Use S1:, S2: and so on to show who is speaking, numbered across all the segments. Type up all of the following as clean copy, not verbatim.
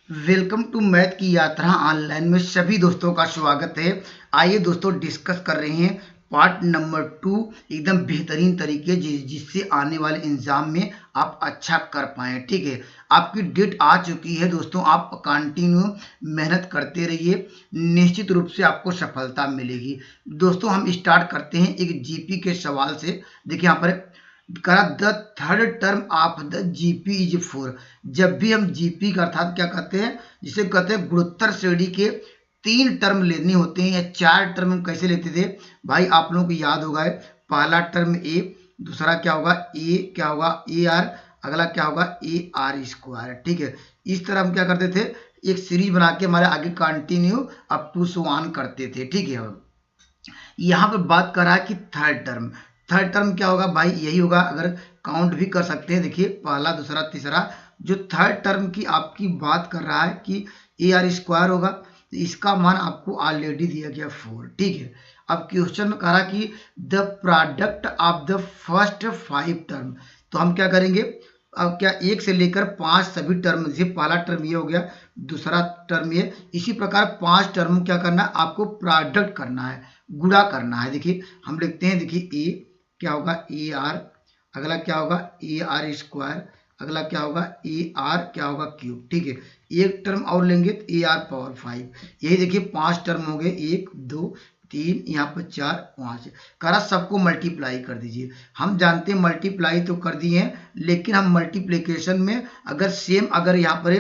S1: Welcome to math की यात्रा online में सभी दोस्तों का स्वागत है। आइए दोस्तों डिस्कस कर रहे हैं पार्ट नंबर 2 एकदम बेहतरीन तरीके जिससे आने वाले एग्जाम में आप अच्छा कर पाएँ। ठीक है, आपकी डेट आ चुकी है दोस्तों, आप कंटिन्यू मेहनत करते रहिए, निश्चित रूप से आपको सफलता मिलेगी। दोस्तों हम स्टार्ट करते हैं एक जीपी के सवाल से। देखिए यहाँ पर करा the third term of the GP is 4। जब भी हम जीपी का अर्थात क्या कहते हैं, जिसे कहते हैं गुणोत्तर श्रेणी के 3 टर्म लेने होते हैं या 4 टर्म हम कैसे लेते थे भाई, आप लोगों को याद होगा है। पहला टर्म ए, दूसरा क्या होगा ए, क्या होगा ए आर, अगला क्या होगा ए आर स्क्वायर। ठीक है, इस तरह हम क्या करते थे, एक सीरीज बना के हमारे आगे continue up to so on करते थे। ठीक है, यहाँ पे बात कर रहा है कि थर्ड टर्म क्या होगा भाई, यही होगा। अगर काउंट भी कर सकते हैं, देखिए पहला दूसरा तीसरा, जो थर्ड टर्म की आपकी बात कर रहा है कि ए आर स्क्वायर होगा, तो इसका मान आपको ऑलरेडी दिया गया 4। ठीक है, अब क्वेश्चन में कह रहा कि the product of the first 5 term, तो हम क्या करेंगे, अब क्या 1 से लेकर 5 सभी टर्म, जैसे पहला टर्म ये हो गया, दूसरा टर्म ये, इसी प्रकार 5 टर्म क्या करना है आपको, प्रोडक्ट करना है, गुणा करना है। देखिए हम लिखते हैं, देखिए ए क्या होगा ए आर, अगला क्या होगा ए आर स्क्वायर, अगला क्या होगा ए आर क्या होगा क्यूब। ठीक है, एक टर्म और लेंगे तो ए आर पावर 5। यही देखिए 5 टर्म हो गए, 1 2 3, यहाँ पर 4 5। करा सबको मल्टीप्लाई कर दीजिए। हम जानते हैं मल्टीप्लाई तो कर दिए हैं, लेकिन हम मल्टीप्लीकेशन में अगर सेम, अगर यहाँ पर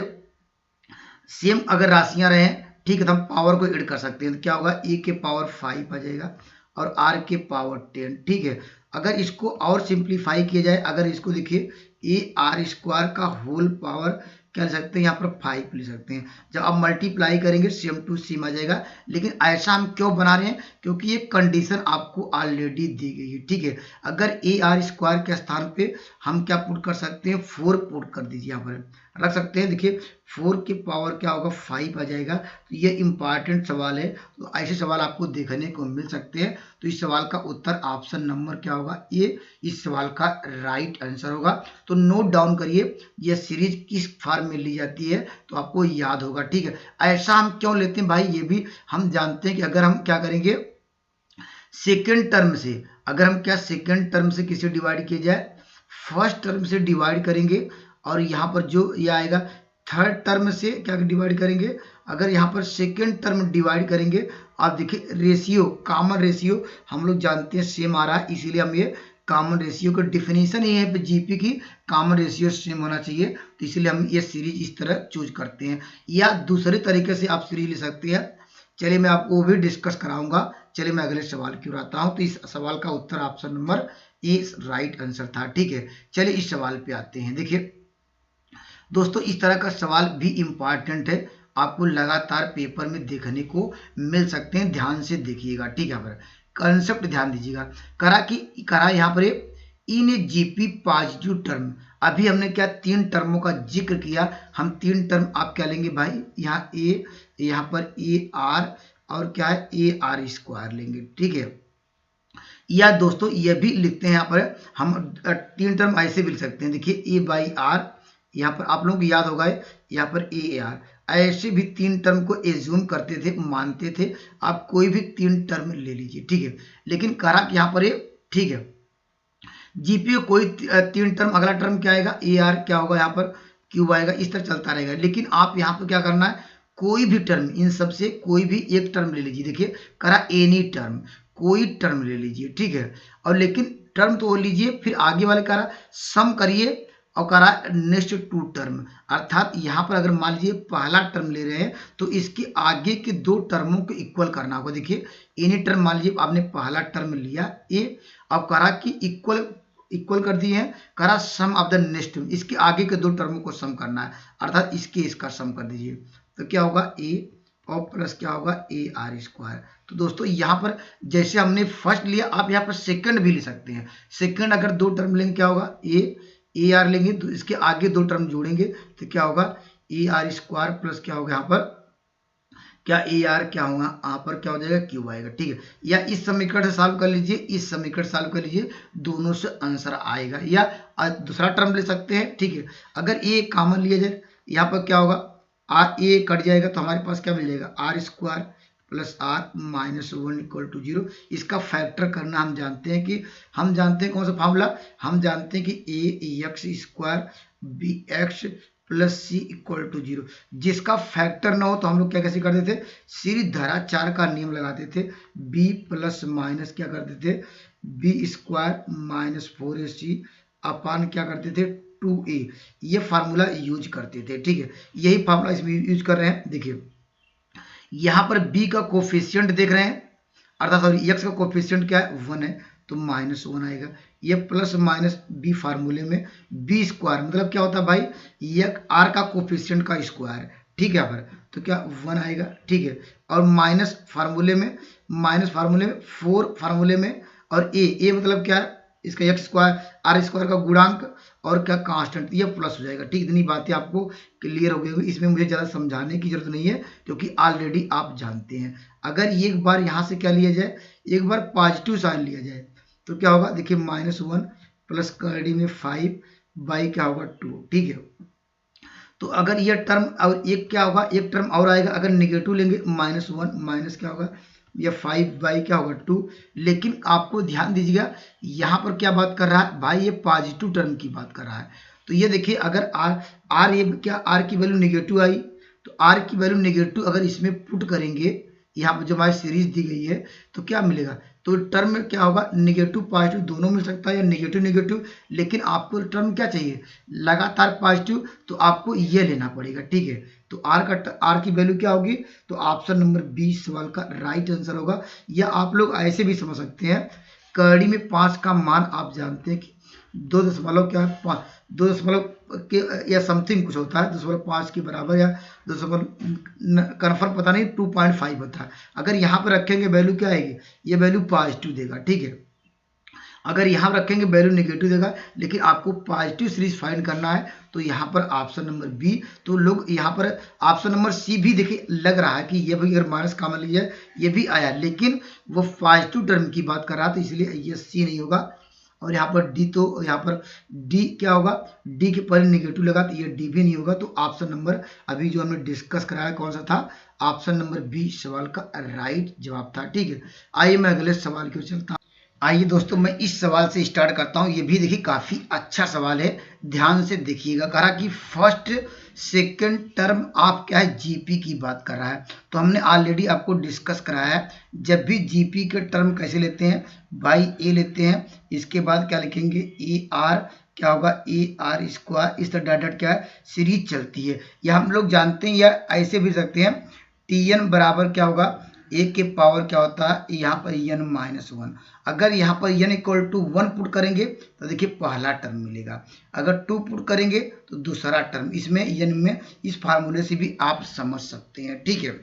S1: सेम अगर राशियां रहें, ठीक है, तो हम पावर को ऐड कर सकते हैं। तो क्या होगा ए के पावर 5 आ जाएगा और आर के पावर 10। ठीक है, अगर इसको और सिंप्लीफाई किया जाए, अगर इसको देखिए ए आर स्क्वायर का होल पावर क्या ले सकते हैं, यहाँ पर 5 ले सकते हैं। जब आप मल्टीप्लाई करेंगे सेम टू सेम आ जाएगा। लेकिन ऐसा हम क्यों बना रहे हैं, क्योंकि ये कंडीशन आपको ऑलरेडी दी गई है। ठीक है, अगर ए आर स्क्वायर के स्थान पे हम क्या पुट कर सकते हैं, 4 पुट कर दीजिए, यहाँ पर रख सकते हैं। देखिए 4 के पावर क्या होगा 5 आ जाएगा। तो ये इंपॉर्टेंट सवाल है, तो ऐसे सवाल आपको देखने को मिल सकते हैं। तो इस सवाल का उत्तर ऑप्शन नंबर क्या होगा, ये इस सवाल का राइट आंसर होगा। तो नोट डाउन करिए ये सीरीज किस फॉर्म में ली जाती है, तो आपको याद होगा। ठीक है, ऐसा हम क्यों लेते हैं भाई, ये भी हम जानते हैं कि अगर हम क्या करेंगे सेकेंड टर्म से, अगर हम क्या सेकेंड टर्म से किसे डिवाइड किया जाए, फर्स्ट टर्म से डिवाइड करेंगे, और यहाँ पर जो ये आएगा थर्ड टर्म से क्या डिवाइड करेंगे। अगर यहाँ पर सेकेंड टर्म डिवाइड करेंगे, आप देखिए रेशियो, कॉमन रेशियो हम लोग जानते हैं सेम आ रहा है, इसीलिए हम ये कॉमन रेशियो का डिफिनीशन ही है जीपी की, कॉमन रेशियो सेम होना चाहिए। तो इसलिए हम ये सीरीज इस तरह चूज करते हैं। या दूसरे तरीके से आप सीरीज ले सकते हैं, चलिए मैं आपको वो भी डिस्कस कराऊंगा। चलिए मैं अगले सवाल की ओर आता हूँ। तो इस सवाल का उत्तर option number A right answer था। ठीक है, चलिए इस सवाल पे आते हैं। देखिए दोस्तों इस तरह का सवाल भी इम्पॉर्टेंट है, आपको लगातार पेपर में देखने को मिल सकते हैं, ध्यान से देखिएगा। ठीक है, पर कंसेप्ट ध्यान दीजिएगा। करा यहाँ पर इन जीपी पॉजिटिव टर्म, अभी हमने क्या 3 टर्मों का जिक्र किया। हम 3 टर्म आप क्या लेंगे भाई, यहाँ ए, यहाँ पर ए आर, और क्या है ए आर स्क्वायर लेंगे। ठीक है, या दोस्तों ये भी लिखते हैं, यहाँ पर हम 3 टर्म ऐसे भी लिख सकते हैं। देखिए ए बाई आर, यहाँ पर आप लोगों को याद होगा यहाँ पर ए आर, ऐसे भी 3 टर्म को एज्यूम करते थे, मानते थे। आप कोई भी 3 टर्म ले लीजिए। ठीक है, लेकिन करा कि यहाँ पर ठीक है जीपी कोई 3 टर्म, अगला टर्म क्या आएगा ए आर, क्या होगा यहाँ पर क्यूब आएगा, इस तरह चलता रहेगा। लेकिन आप यहाँ पर क्या करना है, कोई भी टर्म, इन सबसे कोई भी एक टर्म ले लीजिए। देखिए करा एनी टर्म, कोई टर्म ले लीजिए। ठीक है, और लेकिन टर्म तो वो लीजिए, फिर आगे वाले करा सम करिए और करा नेक्स्ट 2 टर्म। अर्थात यहाँ पर अगर मान लीजिए पहला टर्म ले रहे हैं, तो इसके आगे के 2 टर्मों को इक्वल करना होगा। देखिए एनी टर्म मान लीजिए आपने पहला टर्म लिया ए, अब करा कि इक्वल कर दिए हैं, करा sum of the next term, इसके आगे के 2 टर्मों को सम करना है, अर्थात इसका सम कर दीजिए। तो क्या होगा ए और प्लस क्या होगा ए आर स्क्वायर। तो दोस्तों यहाँ पर जैसे हमने फर्स्ट लिया, आप यहाँ पर सेकंड भी ले सकते हैं। सेकंड अगर 2 टर्म लेंगे क्या होगा ए आर लेंगे, तो इसके आगे 2 टर्म जोड़ेंगे, तो क्या होगा ए आर स्क्वायर प्लस क्या होगा यहाँ पर क्या ए आर क्या होगा, यहाँ पर क्या हो जाएगा क्यूब आएगा। ठीक है, या इस समीकरण से सॉल्व कर लीजिए, इस समीकरण सॉल्व कर लीजिए, दोनों से आंसर आएगा। या दूसरा टर्म ले सकते हैं। ठीक है, अगर ए कॉमन लिया जाए, यहाँ पर क्या होगा आर ए कट जाएगा तो हमारे पास क्या मिल जाएगा, r square plus r minus 1 equal to 0। इसका फैक्टर करना हम जानते हैं कि हम जानते हैं कौन सा फॉर्मूला, हम जानते हैं कि a x square b x plus c equal to 0। जिसका फैक्टर ना हो तो हम लोग क्या कैसे करते थे, सीरीज धारा 4 का नियम लगाते थे, बी प्लस माइनस क्या करते थे, बी स्क्वायर माइनस 4ac अपान क्या करते थे 2a। ये फार्मूला यूज करते थे, ठीक है। यही फार्मूला इसमें यूज कर रहे हैं। देखिए यहाँ पर b का कोफिशिएंट देख रहे हैं, अर्थात सॉरी x का कोफिशिएंट क्या है 1 है, तो -1 आएगा। ये प्लस माइनस b फार्मूले में b स्क्वायर मतलब क्या होता है भाई, ये r का कोफिशिएंट का स्क्वायर, ठीक है। यहाँ पर तो क्या 1 आएगा, ठीक है। और माइनस फार्मूले में 4 फार्मूले में, और a मतलब क्या है, इसका एक्स स्क्वायर आर स्क्वायर का गुणांक और क्या कांस्टेंट, ये प्लस हो जाएगा, ठीक। इतनी बातें आपको क्लियर हो गई होगी, इसमें मुझे ज़्यादा समझाने की जरूरत नहीं है क्योंकि ऑलरेडी आप जानते हैं। अगर एक बार यहाँ से क्या लिया जाए, एक बार पॉजिटिव साइन लिया जाए तो क्या होगा, देखिए -1 प्लस कड़ी में 5 बाई क्या होगा 2, ठीक है। तो अगर ये टर्म और एक क्या होगा, एक टर्म और आएगा, अगर निगेटिव लेंगे -1 माइनस क्या होगा, ये 5 बाई क्या होगा 2। लेकिन आपको ध्यान दीजिएगा यहाँ पर क्या बात कर रहा है भाई, ये पॉजिटिव टर्म की बात कर रहा है। तो ये देखिए अगर आर ये क्या आर की वैल्यू निगेटिव आई, तो आर की वैल्यू निगेटिव अगर इसमें पुट करेंगे, यहाँ पर जो हमारी सीरीज दी गई है तो क्या मिलेगा, तो टर्म में क्या होगा, निगेटिव पॉजिटिव दोनों मिल सकता है या नेगेटिव नेगेटिव, लेकिन आपको टर्म क्या चाहिए, लगातार पॉजिटिव, तो आपको ये लेना पड़ेगा, ठीक है। तो आर की वैल्यू क्या होगी, तो ऑप्शन नंबर 20 सवाल का राइट आंसर होगा। या आप लोग ऐसे भी समझ सकते हैं, कड़ी में 5 का मान आप जानते हैं कि 2 क्या है, 2 के या समथिंग कुछ होता है, 2.5 के बराबर या 2 कन्फर्म पता नहीं 2.5 होता है। अगर यहाँ पर रखेंगे वैल्यू क्या आएगी, ये वैल्यू पॉजिटिव देगा, ठीक है। अगर यहाँ रखेंगे वैल्यू नेगेटिव देगा, लेकिन आपको पॉजिटिव सीरीज फाइंड करना है तो यहाँ पर ऑप्शन नंबर बी। तो लोग यहाँ पर ऑप्शन नंबर सी भी देखिए लग रहा है कि ये भी अगर माइनस कॉमन लीजिए ये भी आया, लेकिन वो पॉजिटिव टर्म की बात कर रहा था, इसलिए ये सी नहीं होगा। और यहाँ पर डी, तो यहाँ पर डी क्या होगा, डी के पहले नेगेटिव लगा तो ये डी भी नहीं होगा। तो ऑप्शन नंबर अभी जो हमने डिस्कस कराया कौन सा था, ऑप्शन नंबर बी सवाल का राइट जवाब था, ठीक है। आइए मैं अगले सवाल की ओर चलता हूँ। आइए दोस्तों मैं इस सवाल से स्टार्ट करता हूँ। ये भी देखिए काफी अच्छा सवाल है, ध्यान से देखिएगा। कहा कि फर्स्ट सेकंड टर्म आप क्या है, जीपी की बात कर रहा है। तो हमने ऑलरेडी आपको डिस्कस कराया है, जब भी जीपी के टर्म कैसे लेते हैं, बाई ए लेते हैं, इसके बाद क्या लिखेंगे ए आर क्या होगा, ए आर स्क्वायर, इस तरह डॉट क्या है सीरीज चलती है। या हम लोग जानते हैं या ऐसे भी सकते हैं, टी एन बराबर क्या होगा, ए के पावर क्या होता है यहाँ पर n-1। अगर यहाँ पर n इक्वल टू 1 पुट करेंगे तो देखिए पहला टर्म मिलेगा, अगर 2 पुट करेंगे तो दूसरा टर्म। इसमें n में इस फार्मूले से भी आप समझ सकते हैं, ठीक है।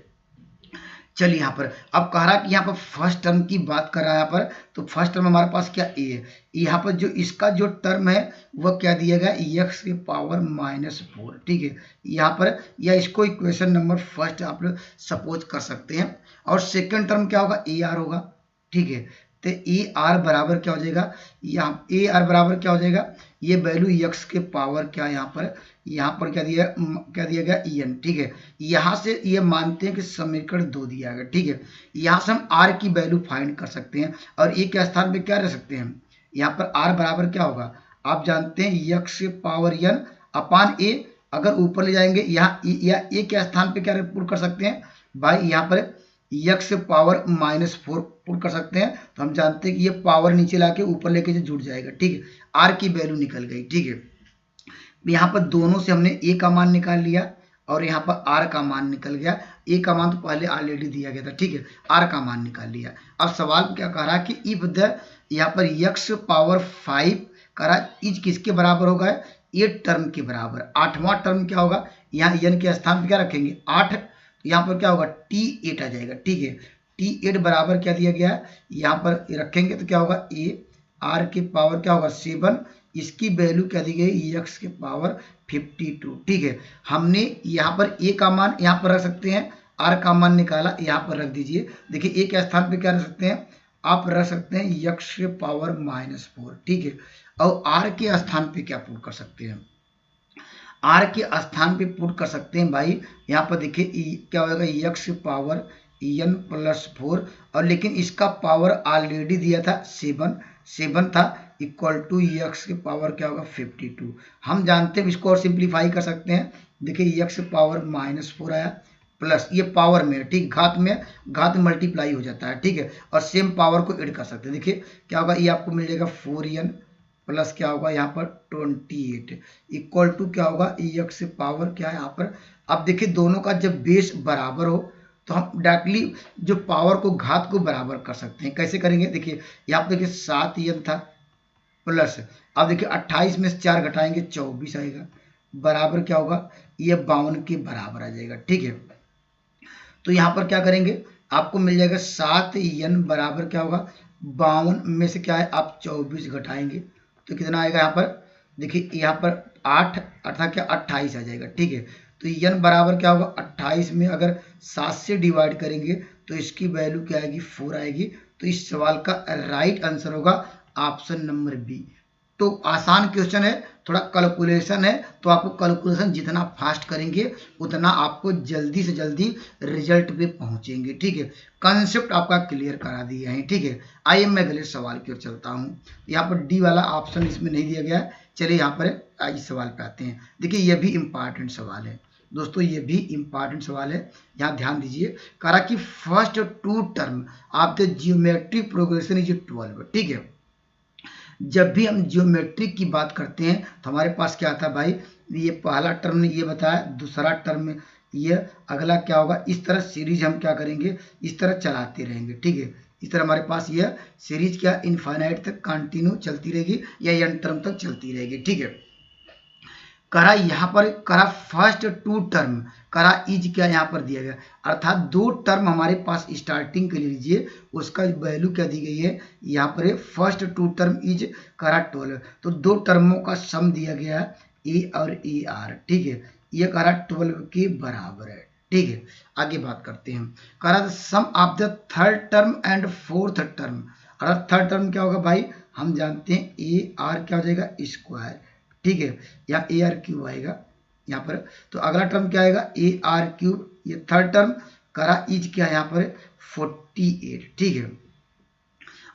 S1: चलिए यहाँ पर अब कह रहा है कि यहाँ पर फर्स्ट टर्म की बात कर रहा है यहाँ पर, तो फर्स्ट टर्म हमारे पास क्या ए है, यहाँ पर जो इसका जो टर्म है वह क्या दिया गया x के पावर -4, ठीक है। यहाँ पर या इसको इक्वेशन नंबर फर्स्ट आप लोग सपोज कर सकते हैं। और सेकंड टर्म क्या होगा, ए आर होगा, ठीक है। तो ए आर बराबर क्या हो जाएगा, यहाँ ए आर बराबर क्या हो जाएगा, ये वैल्यू x के पावर क्या यहाँ पर क्या दिया गया en, ठीक है। यहाँ से ये मानते हैं कि समीकरण 2 दिया गया, ठीक है। यहाँ से हम r की वैल्यू फाइंड कर सकते हैं और ए के स्थान पे क्या रख सकते हैं, यहाँ पर r बराबर क्या होगा, आप जानते हैं x के पावर n अपान a। अगर ऊपर ले जाएंगे यहाँ या ए के स्थान पे क्या पुट कर सकते हैं भाई, यहाँ पर x से पावर -4 पुट कर सकते हैं। तो हम जानते हैं कि ये पावर नीचे लाके ऊपर लेके जुड़ जाएगा, ठीक है। r की वैल्यू निकल गई, ठीक है। यहाँ पर दोनों से हमने a का मान निकाल लिया और यहाँ पर r का मान निकल गया। a का मान तो पहले ऑलरेडी दिया गया था, ठीक है, r का मान निकाल लिया। अब सवाल क्या कह रहा है कि इफ द यहाँ पर x पावर 5 कह रहा इज किसके बराबर होगा, 8 टर्म के बराबर। 8वां टर्म क्या होगा, यहाँ n के स्थान पर क्या रखेंगे 8, यहाँ पर क्या होगा T8 आ जाएगा, ठीक है। T8 बराबर क्या दिया गया है, यहाँ पर रखेंगे तो क्या होगा a r के पावर क्या होगा 7, इसकी वैल्यू क्या दी गई x के पावर 52, ठीक है। हमने यहाँ पर a का मान यहाँ पर रख सकते हैं, r का मान निकाला यहाँ पर रख दीजिए। देखिए a के स्थान पे क्या रख सकते हैं, आप रख सकते हैं x के पावर -4, ठीक है। और r के स्थान पे क्या पुट कर सकते हैं, आर के स्थान पे पुट कर सकते हैं भाई। यहाँ पर देखिए क्या होगा, एक्स पावर एन प्लस 4, और लेकिन इसका पावर ऑलरेडी दिया था 7 था, इक्वल टू एक्स की पावर क्या होगा 52। हम जानते हैं इसको और सिंप्लीफाई कर सकते हैं। देखिए एक्स पावर -4 आया, प्लस ये पावर में, ठीक, घात में घात मल्टीप्लाई हो जाता है, ठीक है, और सेम पावर को ऐड कर सकते हैं। देखिए क्या होगा, ये आपको मिल जाएगा 4n प्लस क्या होगा यहाँ पर 28 इक्वल टू क्या होगा एक्स से पावर क्या है यहाँ पर। अब देखिए दोनों का जब बेस बराबर हो तो हम डायरेक्टली जो पावर को घात को बराबर कर सकते हैं। कैसे करेंगे, देखिए यहाँ पर देखिए 7n था प्लस, अब देखिए 28 में से 4 घटाएंगे 24 आएगा, बराबर क्या होगा, ये 52 के बराबर आ जाएगा, ठीक है। तो यहाँ पर क्या करेंगे, आपको मिल जाएगा 7n बराबर क्या होगा 52 में से क्या है आप 24 घटाएंगे तो कितना आएगा यहाँ पर, देखिए यहाँ पर 8 अर्थात क्या 28 आ जाएगा, ठीक है। तो n बराबर क्या होगा 28 में अगर 7 से डिवाइड करेंगे तो इसकी वैल्यू क्या आएगी 4 आएगी। तो इस सवाल का राइट आंसर होगा ऑप्शन नंबर बी। तो आसान क्वेश्चन है, थोड़ा कैलकुलेशन है, तो आपको कैलकुलेशन जितना फास्ट करेंगे उतना आपको जल्दी से जल्दी रिजल्ट पे पहुंचेंगे, ठीक है। कंसेप्ट आपका क्लियर करा दिया है, ठीक है। आइए मैं अगले सवाल की ओर चलता हूँ। यहाँ पर डी वाला ऑप्शन इसमें नहीं दिया गया है। चलिए यहाँ पर इस सवाल पे आते हैं। देखिए ये भी इंपॉर्टेंट सवाल है दोस्तों, ये भी इंपॉर्टेंट सवाल है, यहाँ ध्यान दीजिए। करा कि first 2 term of the geometric progression is 12, ठीक है। जब भी हम जियोमेट्रिक की बात करते हैं तो हमारे पास क्या आता है भाई, ये पहला टर्म ने ये बताया, दूसरा टर्म में ये, अगला क्या होगा, इस तरह सीरीज हम क्या करेंगे, इस तरह चलाते रहेंगे, ठीक है। इस तरह हमारे पास यह सीरीज क्या इनफाइनाइट तक कंटिन्यू चलती रहेगी या एन टर्म तक चलती रहेगी, ठीक है। करा यहाँ पर करा फर्स्ट 2 टर्म, करा इज क्या यहाँ पर दिया गया, अर्थात 2 टर्म हमारे पास स्टार्टिंग के लिए लीजिए, उसका वैल्यू क्या दी गई है यहाँ पर, फर्स्ट 2 टर्म इज करा 12। तो 2 टर्मों का सम दिया गया है ए और ए आर, ठीक है। ये करा 12 के बराबर है, ठीक है। आगे बात करते हैं। करा sum of the third term and fourth term, अर्थात थर्ड टर्म क्या होगा भाई, हम जानते हैं ए आर क्या हो जाएगा स्क्वायर, ठीक है, या ए आर क्यूब आएगा यहाँ पर। तो अगला टर्म क्या आएगा ए आर क्यूब, ये थर्ड टर्म। करा इज क्या यहाँ पर 48, ठीक है।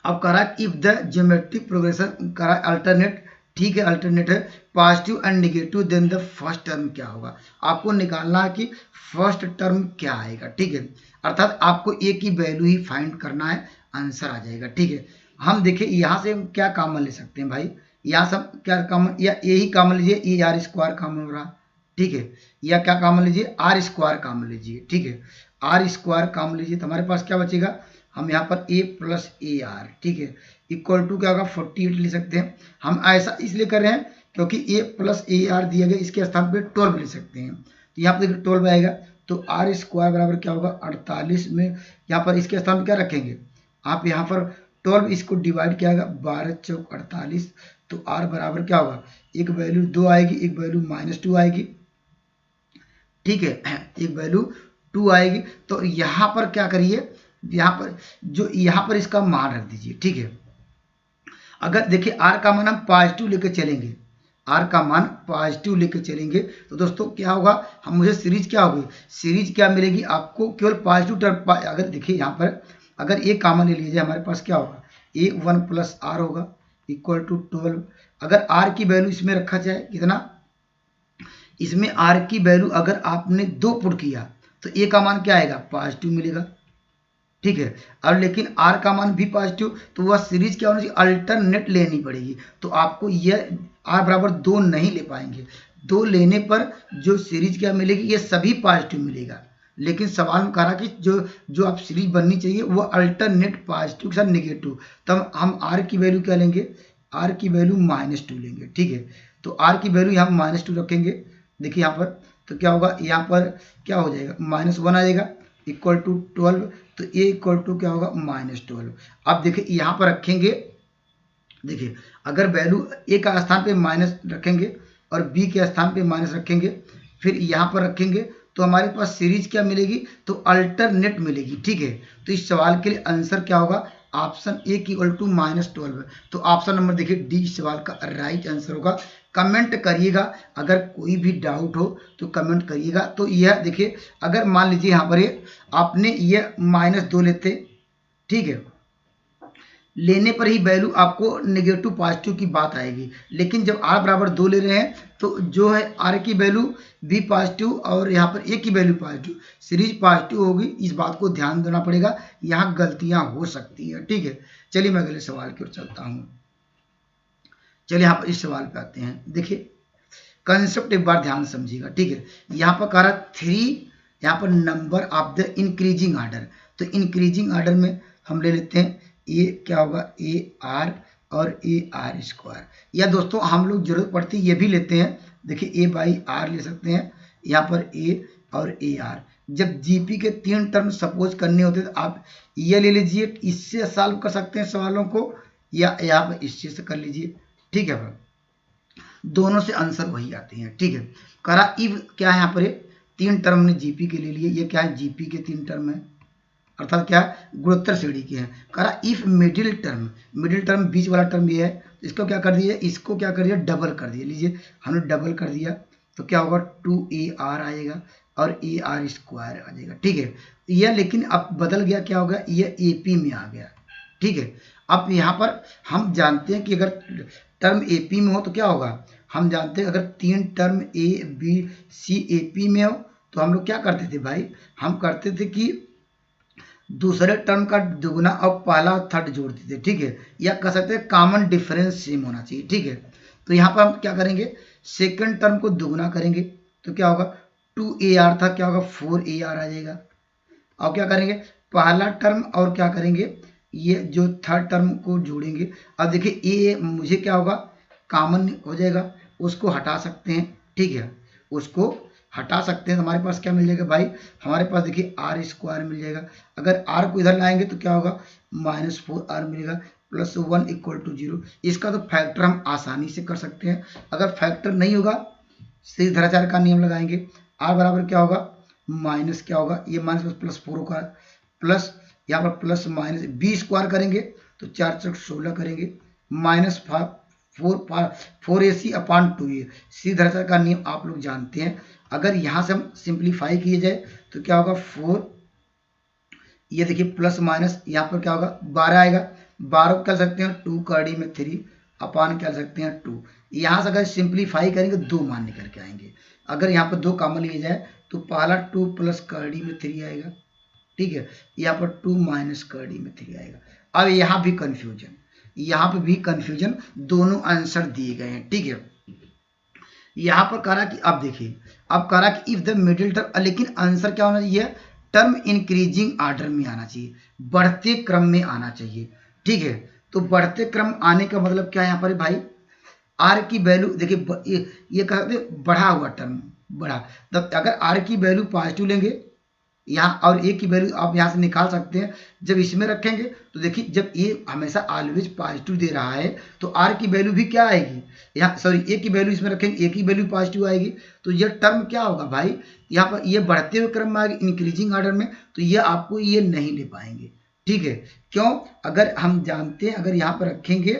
S1: अब करा इफ द ज्योमेट्रिक प्रोग्रेशन करा अल्टरनेट, ठीक है, अल्टरनेट है positive and negative, then the first term क्या होगा, आपको निकालना है कि फर्स्ट टर्म क्या आएगा, ठीक है। अर्थात आपको ए की वैल्यू ही फाइंड करना है, आंसर आ जाएगा, ठीक है। हम देखिए यहाँ से क्या कॉमन ले सकते हैं भाई, यहाँ सब क्या कॉमन, या ए ही कॉमन लीजिए, ए आर स्क्वायर कॉमन हो रहा, ठीक है, या क्या कॉमन लीजिए आर स्क्वायर कॉमन लीजिए, ठीक है, आर स्क्वायर कॉमन लीजिए तो हमारे पास क्या बचेगा, हम यहाँ पर ए प्लस ए आर, ठीक है, इक्वल टू क्या होगा 48 ले सकते हैं। हम ऐसा इसलिए कर रहे हैं क्योंकि ए प्लस ए आर दिया गया, इसके स्थान पे 12 ले सकते हैं, तो यहाँ पर देखिए 12 आएगा, तो आर स्क्वायर बराबर क्या होगा 48 में, यहाँ पर इसके स्थान पर क्या रखेंगे आप, यहाँ पर 12 इसको डिवाइड किया जाएगा 12 चौक 48, तो आर बराबर क्या होगा, एक वैल्यू 2 आएगी, एक वैल्यू -2 आएगी, ठीक है, एक वैल्यू 2 आएगी। तो यहाँ पर क्या करिए, यहाँ पर जो यहाँ पर इसका मान रख दीजिए, ठीक है। अगर देखिए आर का मान हम पॉजिटिव लेकर चलेंगे, आर का मान पॉजिटिव लेकर चलेंगे तो दोस्तों क्या होगा, हम मुझे सीरीज क्या होगी, सीरीज क्या मिलेगी आपको, केवल पॉजिटिव टर्म। अगर देखिए यहाँ पर अगर ए कॉमन ले लीजिए, हमारे पास क्या होगा ए 1 प्लस आर होगा इक्वल टू 12। अगर आर की वैल्यू इसमें रखा जाए कितना, इसमें आर की वैल्यू अगर आपने 2 पुट किया तो ए का मान क्या आएगा पॉजिटिव मिलेगा, ठीक है। अब लेकिन आर का मान भी पॉजिटिव, तो वह सीरीज क्या होनी चाहिए अल्टरनेट लेनी पड़ेगी, तो आपको यह आर बराबर 2 नहीं ले पाएंगे। 2 लेने पर जो सीरीज क्या मिलेगी, ये सभी पॉजिटिव मिलेगा, लेकिन सवाल में कहा कि जो आप सीरीज बननी चाहिए वो अल्टरनेट पॉजिटिव के साथ नेगेटिव, तब हम आर की वैल्यू क्या लेंगे, आर की वैल्यू -2 लेंगे, ठीक है। तो आर की वैल्यू यहाँ -2 रखेंगे, देखिए यहाँ पर तो क्या होगा, यहाँ पर क्या हो जाएगा -1 आ जाएगा इक्वल टू 12, तो ए इक्वल टू क्या होगा -12। अब देखिए यहाँ पर रखेंगे, देखिए अगर वैल्यू ए का स्थान पे माइनस रखेंगे और बी के स्थान पे माइनस रखेंगे, फिर यहाँ पर रखेंगे तो हमारे पास सीरीज क्या मिलेगी, तो अल्टरनेट मिलेगी, ठीक है। तो इस सवाल के लिए आंसर क्या होगा, ऑप्शन ए की इक्वल टू -12 है। तो ऑप्शन नंबर देखिए डी इस सवाल का राइट आंसर होगा। कमेंट करिएगा, अगर कोई भी डाउट हो तो कमेंट करिएगा। तो यह देखिए, अगर मान लीजिए यहाँ पर आपने ये -2 लेते, ठीक है, लेने पर ही वैल्यू आपको नेगेटिव पॉजिटिव की बात आएगी, लेकिन जब r बराबर 2 ले रहे हैं तो जो है r की वैल्यू भी पॉजिटिव और यहाँ पर a की वैल्यू पॉजिटिव, सीरीज पॉजिटिव होगी। इस बात को ध्यान देना पड़ेगा, यहाँ गलतियां हो सकती हैं, ठीक है। चलिए मैं अगले सवाल की ओर चलता हूँ। चलिए यहाँ पर इस सवाल पे आते हैं। देखिए कंसेप्ट एक बार ध्यान समझिएगा, ठीक है। यहाँ पर कह रहा 3, यहाँ पर number of the increasing order. तो इंक्रीजिंग ऑर्डर में हम ले लेते हैं ये क्या होगा, ए आर और ए आर स्क्वायर, या दोस्तों हम लोग जरूरत पड़ती है ये भी लेते हैं। देखिए ए बाई आर ले सकते हैं, यहाँ पर ए और ए आर। जब जीपी के 3 टर्म सपोज करने होते तो आप ये ले लीजिए, इससे सॉल्व कर सकते हैं सवालों को, या यहाँ पर इससे से कर लीजिए, ठीक है। दोनों से आंसर वही आते हैं, ठीक है। करा इफ क्या है, यहाँ पर 3 टर्म ने जीपी के ले लिए, ये क्या है, जीपी के 3 टर्म है, अर्थात क्या गुणोत्तर श्रेणी के हैं। करा इफ मिडिल टर्म बीच वाला टर्म ये है, तो इसको क्या कर दिया, इसको क्या कर दिया, डबल कर दिया। लीजिए हमने डबल कर दिया तो क्या होगा, 2AR आएगा और AR स्क्वायर आ जाएगा, ठीक है। यह लेकिन अब बदल गया, क्या होगा, ये AP में आ गया, ठीक है। अब यहाँ पर हम जानते हैं कि अगर टर्म AP में हो तो क्या होगा, हम जानते हैं अगर 3 टर्म ABC AP में हो तो हम लोग क्या करते थे भाई, हम करते थे कि दूसरे टर्म का दुगुना और पहला और थर्ड जोड़ते थे, ठीक है। या कह सकते हैं कॉमन डिफरेंस सेम होना चाहिए, ठीक है। तो यहाँ पर हम क्या करेंगे, सेकंड टर्म को दुगुना करेंगे तो क्या होगा, 2AR था, क्या होगा 4AR आ जाएगा। और क्या करेंगे, पहला टर्म और क्या करेंगे, ये जो थर्ड टर्म को जोड़ेंगे। अब देखिए ए मुझे क्या होगा, कॉमन हो जाएगा, उसको हटा सकते हैं, ठीक है, उसको हटा सकते हैं। हमारे पास क्या मिल जाएगा भाई, हमारे पास देखिए आर स्क्वायर मिल जाएगा। अगर आर को इधर लाएंगे तो क्या होगा, -4R मिलेगा, +1 = 0। इसका तो फैक्टर हम आसानी से कर सकते हैं। अगर फैक्टर नहीं होगा, सीधाचार का नियम लगाएंगे, आर बराबर क्या होगा, माइनस क्या होगा, ये -+4 होगा, प्लस यहाँ पर प्लस माइनस बी स्क्वायर करेंगे तो 4 × 16 करेंगे, -4AC/2A। सीधाचार का नियम आप लोग जानते हैं। अगर यहाँ से हम सिंप्लीफाई किए जाए तो क्या होगा, 4, ये देखिए प्लस माइनस यहाँ पर क्या होगा, 12 आएगा। 12 को कह सकते हैं 2 कड़ी में 3 अपान कह सकते हैं 2। यहाँ से अगर सिंप्लीफाई करेंगे 2 मान निकल के आएंगे। अगर यहाँ पर 2 कॉमन लिए जाए तो पहला 2 प्लस कड़ी में 3 आएगा, ठीक है। यहाँ पर 2 माइनस कड़ी में 3 आएगा। अब यहाँ भी कंफ्यूजन, यहाँ पे भी कंफ्यूजन, दोनों आंसर दिए गए हैं, ठीक है। यहाँ पर कह रहा कि अब देखिए, अब कह रहा कि इफ द मिडिल टर्म, लेकिन आंसर क्या होना चाहिए, टर्म इंक्रीजिंग ऑर्डर में आना चाहिए, बढ़ते क्रम में आना चाहिए, ठीक है। तो बढ़ते क्रम आने का मतलब क्या है यहाँ पर भाई, आर की वैल्यू देखिए, ये कहते हैं बढ़ा हुआ टर्म, बढ़ा, तब अगर आर की वैल्यू पॉजिटिव लेंगे यहाँ और ए की वैल्यू आप यहाँ से निकाल सकते हैं, जब इसमें रखेंगे तो देखिए जब ए हमेशा ऑलवेज पॉजिटिव दे रहा है तो आर की वैल्यू भी क्या आएगी, यहाँ सॉरी ए की वैल्यू इसमें रखेंगे, ए की वैल्यू पॉजिटिव आएगी। तो ये टर्म क्या होगा भाई, यहाँ पर ये बढ़ते हुए क्रम में आएगी इंक्रीजिंग ऑर्डर में, तो ये आपको ये नहीं ले पाएंगे, ठीक है। क्यों, अगर हम जानते हैं अगर यहाँ पर रखेंगे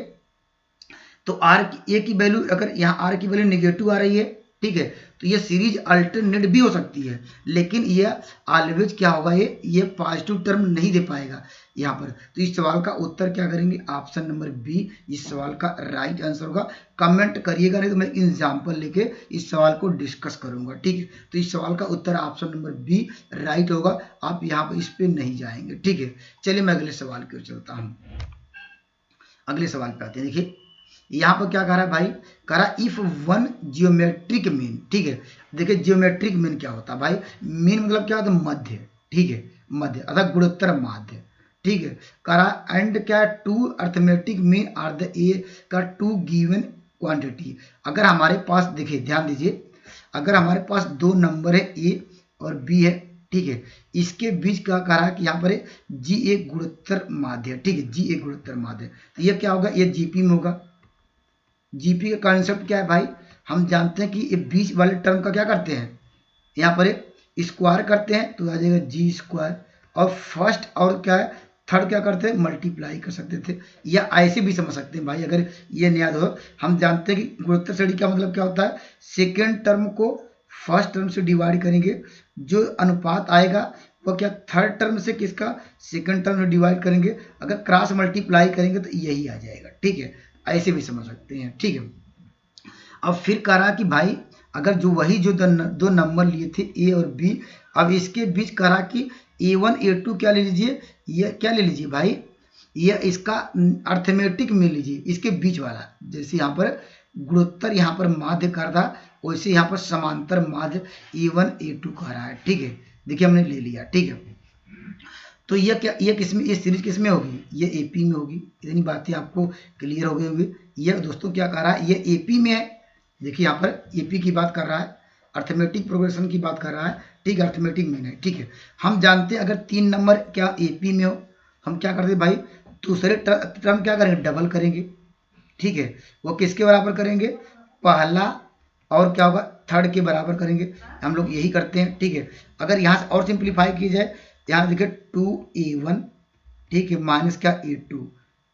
S1: तो आर की ए की वैल्यू, अगर यहाँ आर की वैल्यू नेगेटिव आ रही है, ठीक है, तो ये सीरीज अल्टरनेट भी हो सकती है, लेकिन ये ऑलवेज क्या होगा, ये पॉजिटिव टर्म नहीं दे पाएगा यहाँ पर। तो इस सवाल का उत्तर क्या करेंगे, ऑप्शन नंबर बी इस सवाल का राइट आंसर होगा। कमेंट करिएगा, नहीं तो मैं एग्जाम्पल लेके इस सवाल को डिस्कस करूंगा, ठीक है। तो इस सवाल का उत्तर ऑप्शन नंबर बी राइट होगा, आप यहाँ पर इस पे नहीं जाएंगे, ठीक है। चलिए मैं अगले सवाल की ओर चलता हूँ। अगले सवाल पे आते हैं। देखिए यहाँ पर क्या कह रहा है भाई, कह रहा इफ वन जियोमेट्रिक मीन, ठीक है। देखिए जियोमेट्रिक मीन क्या होता है भाई, मीन मतलब क्या होता है, मध्य, ठीक है, मध्य अर्थात गुणोत्तर माध्य, ठीक है। कह रहा एंड क्या, 2 arithmetic mean are the a का 2 गिवन क्वांटिटी। अगर हमारे पास देखिए ध्यान दीजिए, अगर हमारे पास 2 नंबर है ए और बी है, ठीक है, इसके बीच क्या कह रहा है कि यहाँ पर जी एक गुणोत्तर माध्य, ठीक है, जी एक गुणोत्तर माध्य। तो ये क्या होगा, ये जीपी में होगा। जीपी का कॉन्सेप्ट क्या है भाई, हम जानते हैं कि ये बीच वाले टर्म का क्या करते हैं, यहाँ पर स्क्वायर करते हैं तो आ जाएगा जी स्क्वायर, और फर्स्ट और क्या है थर्ड क्या करते हैं, मल्टीप्लाई कर सकते थे, या ऐसे भी समझ सकते हैं भाई अगर ये नहीं याद हो। हम जानते हैं कि गुणोत्तर श्रेणी का मतलब क्या होता है, सेकेंड टर्म को फर्स्ट टर्म से डिवाइड करेंगे, जो अनुपात आएगा वो क्या थर्ड टर्म से किसका, सेकंड टर्म से डिवाइड करेंगे, अगर क्रॉस मल्टीप्लाई करेंगे तो यही आ जाएगा। ठीक है, ऐसे भी समझ सकते हैं। ठीक है, अब फिर कह रहा कि भाई अगर जो वही जो दो नंबर लिए थे ए और बी, अब इसके बीच कह रहा कि A1 A2 क्या ले लीजिए, ये क्या ले लीजिए भाई, ये इसका अर्थमेटिक में लीजिए, इसके बीच वाला। जैसे यहाँ पर गुणोत्तर यहाँ पर माध्य कर रहा, वैसे यहाँ पर समांतर माध्य A1 A2 कह रहा है। ठीक है, देखिए हमने ले लिया। ठीक है, तो ये क्या, ये किसमें, ये सीरीज किसमें होगी, ये एपी में होगी। इतनी बातें आपको क्लियर हो गई होंगी। ये दोस्तों क्या कर रहा है, ये एपी में है। देखिए यहाँ पर एपी की बात कर रहा है, अर्थमेटिक प्रोग्रेशन की बात कर रहा है। ठीक है, अर्थमेटिक मीन है। ठीक है, हम जानते हैं अगर 3 नंबर क्या एपी में हो, हम क्या करते हैं भाई, दूसरे टर्म क्या करेंगे, डबल करेंगे। ठीक है, वो किसके बराबर करेंगे, पहला और क्या होगा, थर्ड के बराबर करेंगे। हम लोग यही करते हैं। ठीक है, अगर यहाँ से और सिंप्लीफाई की जाए, यहाँ देखिए 2A1, ठीक है, माइनस क्या A2